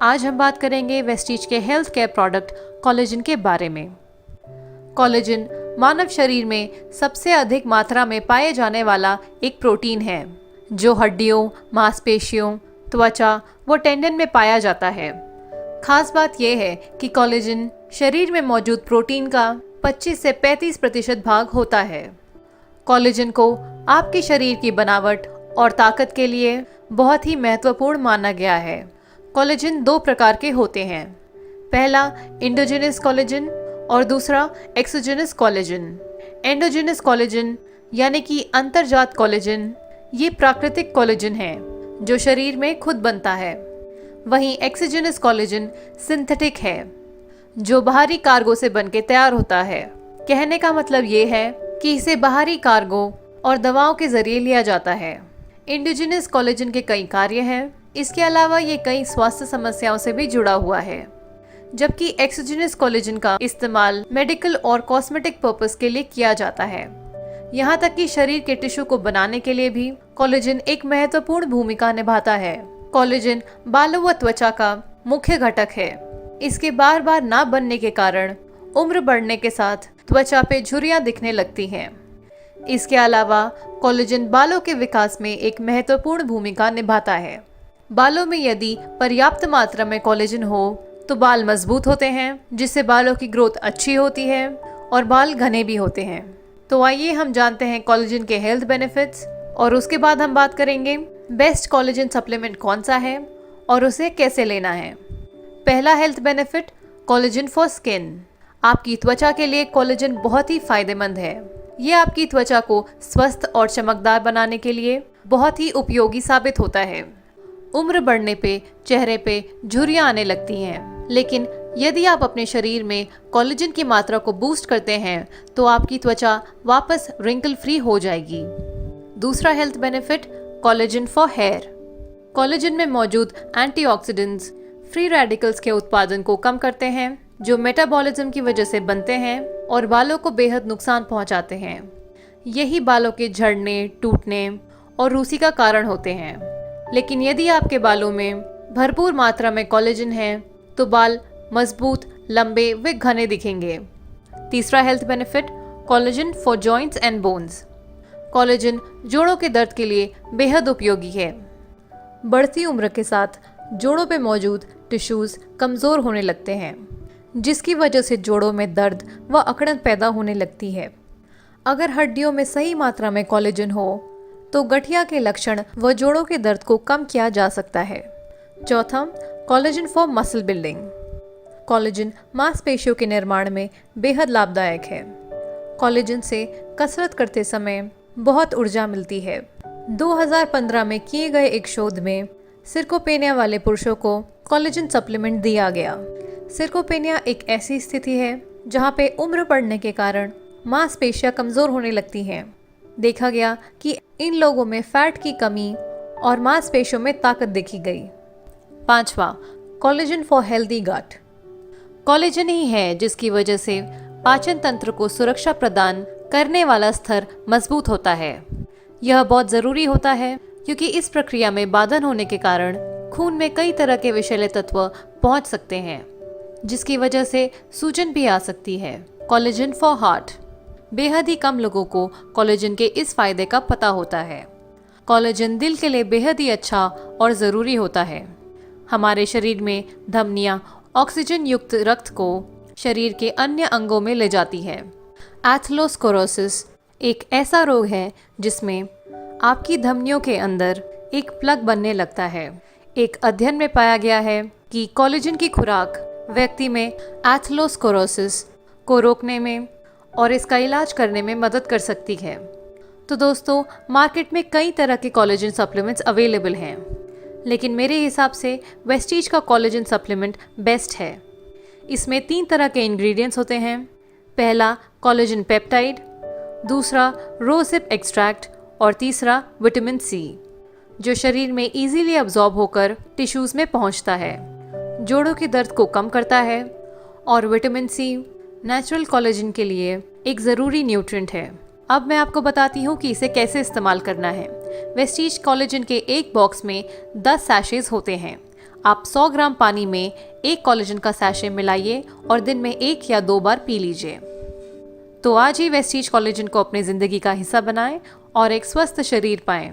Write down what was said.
आज हम बात करेंगे वेस्टीज के हेल्थ केयर प्रोडक्ट कोलेजन के बारे में। कोलेजन मानव शरीर में सबसे अधिक मात्रा में पाए जाने वाला एक प्रोटीन है जो हड्डियों, मांसपेशियों, त्वचा व टेंडन में पाया जाता है। खास बात यह है कि कोलेजन शरीर में मौजूद प्रोटीन का 25 से 35% भाग होता है। कोलेजन को आपके शरीर की बनावट और ताकत के लिए बहुत ही महत्वपूर्ण माना गया है। कोलेजन दो प्रकार के होते हैं, पहला एंडोजेनस कोलेजन और दूसरा एक्सोजेनस कोलेजन। एंडोजेनस कोलेजन यानी कि अंतर्जात कोलेजन ये प्राकृतिक कोलेजन है जो शरीर में खुद बनता है। वहीं एक्सोजेनस कोलेजन सिंथेटिक है जो बाहरी कार्गो से बनके तैयार होता है। कहने का मतलब ये है कि इसे बाहरी कार्गो और दवाओं के जरिए लिया जाता है। एंडोजेनस कोलेजन के कई कार्य हैं, इसके अलावा ये कई स्वास्थ्य समस्याओं से भी जुड़ा हुआ है, जबकि एक्सोजेनस कोलेजन का इस्तेमाल मेडिकल और कॉस्मेटिक पर्पस के लिए किया जाता है। यहाँ तक कि शरीर के टिश्यू को बनाने के लिए भी कोलेजन एक महत्वपूर्ण भूमिका निभाता है। कोलेजन बालों व त्वचा का मुख्य घटक है। इसके बार बार ना बनने के कारण उम्र बढ़ने के साथ त्वचा पे झुर्रियां दिखने लगती हैं। इसके अलावा कोलेजन बालों के विकास में एक महत्वपूर्ण भूमिका निभाता है। बालों में यदि पर्याप्त मात्रा में कोलेजन हो तो बाल मजबूत होते हैं, जिससे बालों की ग्रोथ अच्छी होती है और बाल घने भी होते हैं। तो आइए हम जानते हैं कोलेजन के हेल्थ बेनिफिट्स और उसके बाद हम बात करेंगे बेस्ट कोलेजन सप्लीमेंट कौन सा है और उसे कैसे लेना है। पहला health benefit, collagen for skin. आपकी त्वचा के लिए कोलेजन बहुत ही फायदेमंद है। ये आपकी त्वचा को स्वस्थ और चमकदार बनाने के लिए बहुत ही उपयोगी साबित होता है। उम्र बढ़ने पे चेहरे पे झुर्रियां आने लगती हैं, लेकिन यदि आप अपने शरीर में कोलेजन की मात्रा को बूस्ट करते हैं तो आपकी त्वचा वापस रिंकल फ्री हो जाएगी। दूसरा health benefit, collagen for hair. Collagen में मौजूद एंटीऑक्सीडेंट्स फ्री रेडिकल्स के उत्पादन को कम करते हैं जो मेटाबॉलिज्म की वजह से बनते हैं और बालों को बेहद नुकसान पहुंचाते हैं। यही बालों के झड़ने, टूटने और रूसी का कारण होते हैं। लेकिन यदि आपके बालों में भरपूर मात्रा में कोलेजन है तो बाल मजबूत, लंबे व घने दिखेंगे। तीसरा health benefit, collagen for joints and bones. Collagen जोड़ों के दर्द के लिए बेहद उपयोगी है। बढ़ती उम्र के साथ जोड़ों पे मौजूद टिश्यूज कमज़ोर होने लगते हैं, जिसकी वजह से जोड़ों में दर्द व अकड़न पैदा होने लगती है। अगर हड्डियों में सही मात्रा में कोलेजन हो तो गठिया के लक्षण व जोड़ों के दर्द को कम किया जा सकता है। चौथा, collagen for muscle building. Collagen मांसपेशियों के निर्माण में बेहद लाभदायक है। कोलेजन से कसरत करते समय बहुत ऊर्जा मिलती है। 2015 में किए गए एक शोध में सिरकोपेनिया वाले पुरुषों को कोलेजन सप्लीमेंट दिया गया। सिरकोपेनिया एक ऐसी स्थिति है जहाँ पे उम्र बढ़ने के कारण मांसपेशियां कमज़ोर होने लगती हैं। देखा गया कि इन लोगों में फैट की कमी और मांसपेशियों में ताकत देखी गई। पांचवा, collagen for healthy gut. Collagen ही है जिसकी वजह से पाचन तंत्र को सुरक्षा प्रदान करने वाला स्तर मजबूत होता है। यह बहुत ज़रूरी होता है क्योंकि इस प्रक्रिया में बाधन होने के कारण खून में कई तरह के विषैले तत्व पहुंच सकते हैं, जिसकी वजह से सूजन भी आ सकती है। Collagen for heart. बेहद ही कम लोगों को कोलेजन के इस फायदे का पता होता है। कोलेजन दिल के लिए बेहद ही अच्छा और ज़रूरी होता है। हमारे शरीर में धमनियाँ ऑक्सीजन युक्त रक्त को शरीर के अन्य अंगों में ले जाती है। एथेरोस्क्लेरोसिस एक ऐसा रोग है जिसमें आपकी धमनियों के अंदर एक प्लग बनने लगता है। एक अध्ययन में पाया गया है कि कोलेजन की खुराक व्यक्ति में एथेरोस्क्लेरोसिस को रोकने में और इसका इलाज करने में मदद कर सकती है। तो दोस्तों, मार्केट में कई तरह के कोलेजन सप्लीमेंट्स अवेलेबल हैं, लेकिन मेरे हिसाब से वेस्टीज का कोलेजन सप्लीमेंट बेस्ट है। इसमें 3 तरह के इंग्रेडिएंट्स होते हैं। पहला, कोलेजन पेप्टाइड, दूसरा रोजिप एक्सट्रैक्ट और तीसरा विटामिन सी, जो शरीर में इजीली अब्जॉर्ब होकर टिश्यूज़ में पहुंचता है, जोड़ों के दर्द को कम करता है। और विटामिन सी नेचुरल कोलेजन के लिए एक ज़रूरी न्यूट्रिएंट है। अब मैं आपको बताती हूँ कि इसे कैसे इस्तेमाल करना है। वेस्टीज कोलेजन के एक बॉक्स में 10 सैशेज होते हैं। आप 100 ग्राम पानी में एक कोलेजन का सैशे मिलाइए और दिन में 1 या 2 बार पी लीजिए। तो आज ही वेस्टीज कोलेजन को अपनी ज़िंदगी का हिस्सा बनाएं और एक स्वस्थ शरीर पाएं।